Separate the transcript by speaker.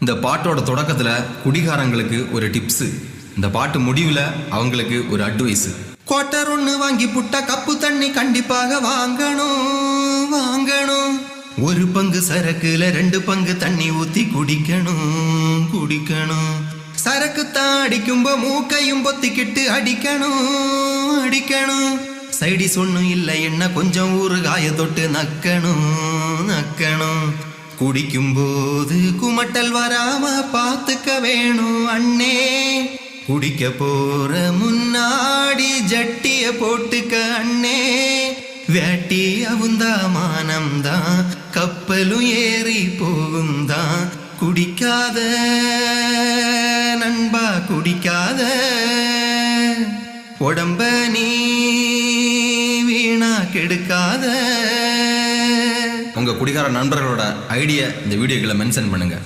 Speaker 1: இந்த பாட்டோட தொடக்கத்துல குடிகாரங்களுக்கு ஒரு டிப்ஸ், இந்த பாட்டு முடிவுல அவங்களுக்கு ஒரு அட்வைஸ். குவார்ட்டர் ஒன்று வாங்கி புட்டா கப்பு தண்ணி கண்டிப்பாக வாங்கணும் வாங்கணும். ஒரு பங்கு சரக்குல 2 பங்கு தண்ணி ஊத்தி குடிக்கணும் குடிக்கணும். சரக்கு தான் அடிக்கும்போ மூக்கையும் பொத்திக்கிட்டு அடிக்கணும் அடிக்கணும். சைடிஸ் ஒன்றும் இல்லை என்ன கொஞ்சம் ஊறுகாய தொட்டு நக்கணும் நக்கணும். குடிக்கும்போது குமட்டல் வராம பார்த்துக்க வேணும் அண்ணே. குடிக்க போற முன்னாடி ஜட்டிய போட்டுக்க அண்ணே. வேட்டி அவுந்தா மானம்தான் கப்பலும் ஏறி போகும்தான். குடிக்காத நண்பா குடிக்காத, உடம்ப நீ வீணா கெடுக்காத. உங்க குடிகார நண்பர்களோட ஐடியா இந்த வீடியோக்களை மென்ஷன் பண்ணுங்க.